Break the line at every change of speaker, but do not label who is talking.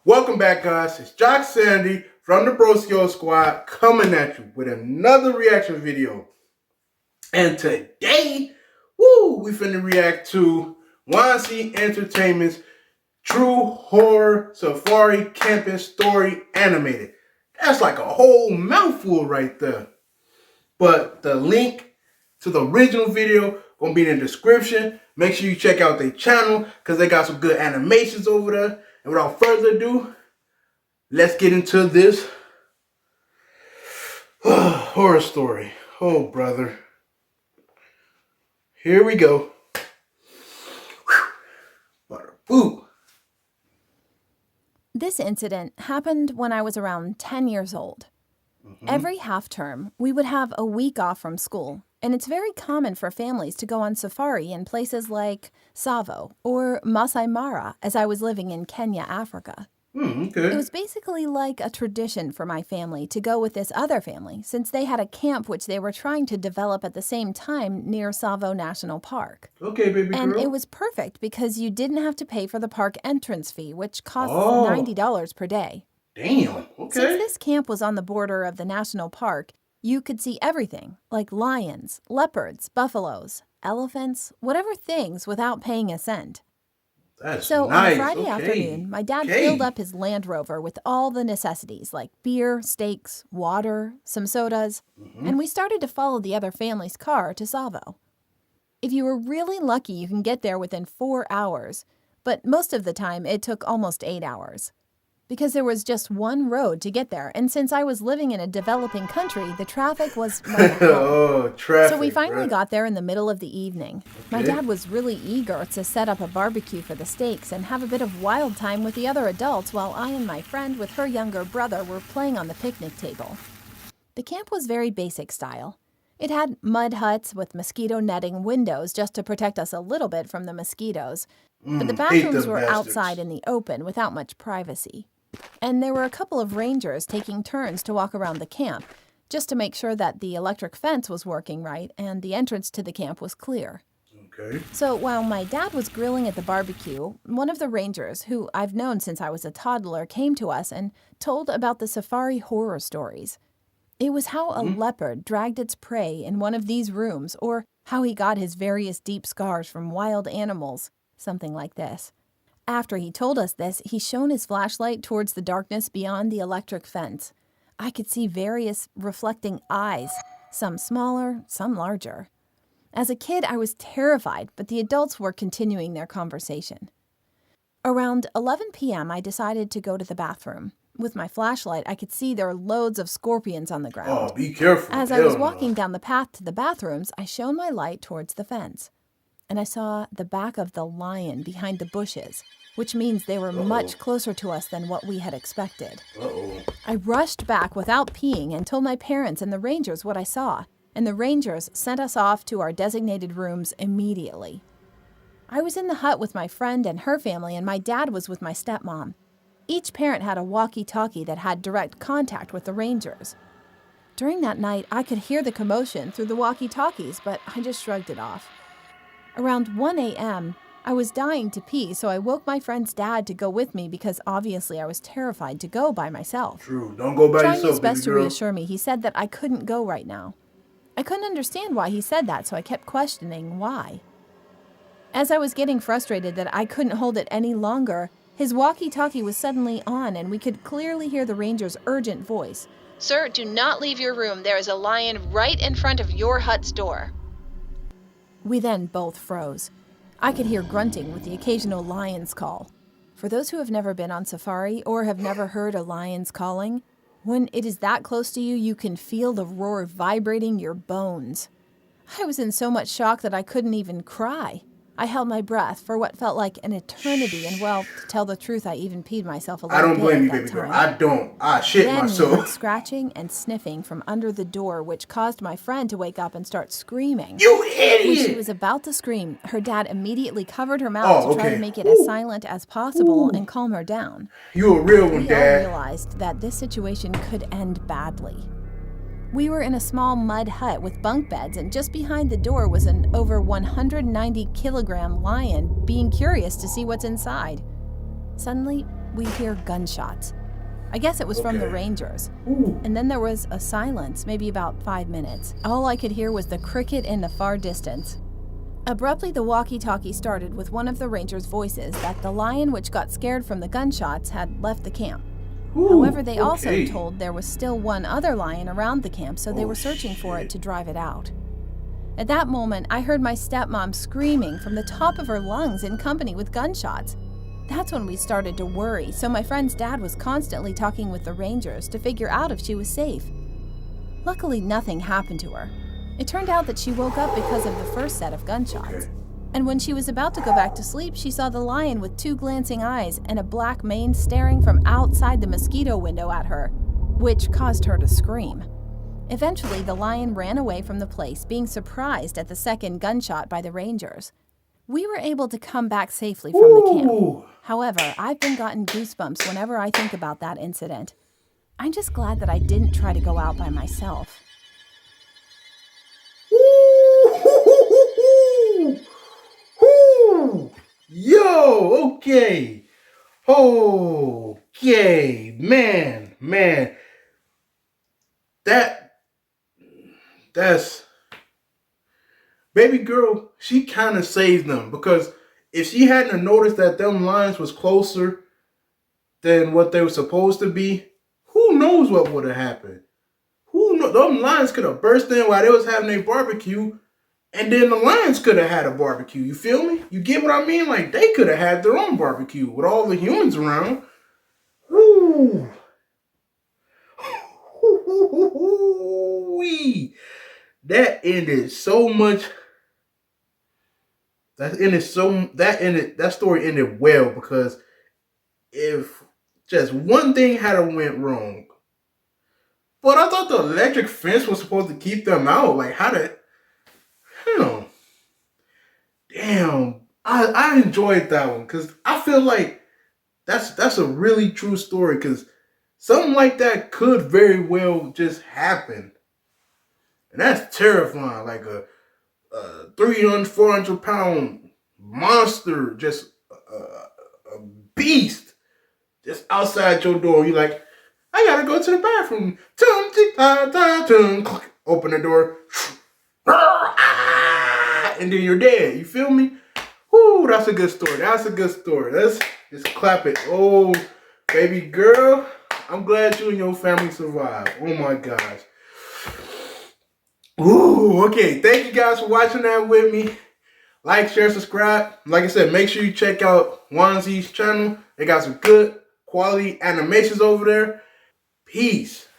Welcome back, guys. It's Jock Sandy from the Broskio squad coming at you with another reaction video. And today, we finna react to Wansee Entertainment's True Horror Safari Camping Story Animated. That's like a whole mouthful right there. But the link to the original video gonna be in the description. Make sure you check out their channel because they got some good animations over there. And without further ado, let's get into this horror story. Oh, brother. Here we go. Boo.
This incident happened when I was around 10 years old. Every half term, we would have a week off from school, and it's very common for families to go on safari in places like Tsavo or Masai Mara as I was living in Kenya, Africa.
Okay.
It was basically like a tradition for my family to go with this other family since they had a camp which they were trying to develop at the same time near Tsavo National Park.
Okay, baby girl.
And it was perfect because you didn't have to pay for the park entrance fee, which costs $90 per day.
Damn, okay.
Since this camp was on the border of the national park, you could see everything, like lions, leopards, buffaloes, elephants, whatever things without paying a cent.
That's
So
nice.
on Friday afternoon, my dad filled up his Land Rover with all the necessities like beer, steaks, water, some sodas, and we started to follow the other family's car to Tsavo. If you were really lucky, you can get there within 4 hours, but most of the time it took almost 8 hours. Because there was just one road to get there, and since I was living in a developing country, the traffic was like hell.
Oh, traffic.
So we finally got there in the middle of the evening. My dad was really eager to set up a barbecue for the steaks and have a bit of wild time with the other adults while I and my friend with her younger brother were playing on the picnic table. The camp was very basic style. It had mud huts with mosquito netting windows just to protect us a little bit from the mosquitoes, but the bathrooms were outside in the open without much privacy. And there were a couple of rangers taking turns to walk around the camp, just to make sure that the electric fence was working right and the entrance to the camp was clear.
Okay.
So while my dad was grilling at the barbecue, one of the rangers, who I've known since I was a toddler, came to us and told about the safari horror stories. It was how a leopard dragged its prey in one of these rooms, or how he got his various deep scars from wild animals, something like this. After he told us this, he shone his flashlight towards the darkness beyond the electric fence. I could see various reflecting eyes, some smaller, some larger. As a kid, I was terrified, but the adults were continuing their conversation. Around 11 p.m., I decided to go to the bathroom. With my flashlight, I could see there were loads of scorpions on the ground.
Oh, be careful.
As I was walking down the path to the bathrooms, I shone my light towards the fence. And I saw the back of the lion behind the bushes, which means they were much closer to us than what we had expected. I rushed back without peeing and told my parents and the rangers what I saw, and the rangers sent us off to our designated rooms immediately. I was in the hut with my friend and her family, and my dad was with my stepmom. Each parent had a walkie-talkie that had direct contact with the rangers. During that night, I could hear the commotion through the walkie-talkies, but I just shrugged it off. Around 1 a.m., I was dying to pee, so I woke my friend's dad to go with me because obviously I was terrified to go by myself.
True, don't go by yourself,
Trying his best to
girl.
reassure me, he said that I couldn't go right now. I couldn't understand why he said that, so I kept questioning why. As I was getting frustrated that I couldn't hold it any longer, his walkie-talkie was suddenly on and we could clearly hear the ranger's urgent voice. "Sir, do not leave your room. There is a lion right in front of your hut's door." We then both froze. I could hear grunting with the occasional lion's call. For those who have never been on safari or have never heard a lion's calling, when it is that close to you, you can feel the roar vibrating your bones. I was in so much shock that I couldn't even cry. I held my breath for what felt like an eternity, and well, to tell the truth, I even peed myself a little bit.
I don't blame you,
at that
baby girl.
time.
I don't. I shit
Then we
myself.
heard scratching and sniffing from under the door, which caused my friend to wake up and start screaming.
You
When
idiot!
she was about to scream, her dad immediately covered her mouth to try to make it as silent as possible and calm her down.
You a real one,
We all
Dad.
realized that this situation could end badly. We were in a small mud hut with bunk beds, and just behind the door was an over 190-kilogram lion being curious to see what's inside. Suddenly, we hear gunshots. I guess it was from the
Okay.
Rangers.
Ooh.
And then there was a silence, maybe about 5 minutes. All I could hear was the cricket in the far distance. Abruptly, the walkie-talkie started with one of the Rangers' voices that the lion which got scared from the gunshots had left the camp.
Ooh,
However, they
okay.
also told there was still one other lion around the camp, so they
Oh,
were searching for it
shit.
to drive it out. At that moment, I heard my stepmom screaming from the top of her lungs in company with gunshots. That's when we started to worry, so my friend's dad was constantly talking with the Rangers to figure out if she was safe. Luckily, nothing happened to her. It turned out that she woke up because of the first set of gunshots.
Okay.
And when she was about to go back to sleep, she saw the lion with 2 glancing eyes and a black mane staring from outside the mosquito window at her, which caused her to scream. Eventually, the lion ran away from the place, being surprised at the second gunshot by the Rangers. We were able to come back safely from the camp.
Ooh.
However, I've been gotten goosebumps whenever I think about that incident. I'm just glad that I didn't try to go out by myself.
Ooh. Ooh. Yo, okay. Okay, man. That's baby girl, she kind of saved them, because if she hadn't noticed that them lions was closer than what they were supposed to be, who knows what would have happened? Who know? Them lions could have burst in while they was having a barbecue, and then the lions could have had a barbecue. You feel me? You get what I mean? Like, they could have had their own barbecue with all the humans around. Woo! That ended so much. That story ended well, because if just one thing had went wrong, but I thought the electric fence was supposed to keep them out. Like, how did? Damn. I enjoyed that one, because I feel like that's a really true story, because something like that could very well just happen, and that's terrifying. Like a 300-400 pound monster, just a beast, just outside your door. You're like, I gotta go to the bathroom. Open the door, and then you're dead. You feel me? Whoo, that's a good story. That's a good story. Let's just clap it. Oh, baby girl, I'm glad you and your family survived. Oh my gosh. Ooh, okay. Thank you guys for watching that with me. Like, share, subscribe. Like I said, make sure you check out Wansee's channel. They got some good quality animations over there. Peace.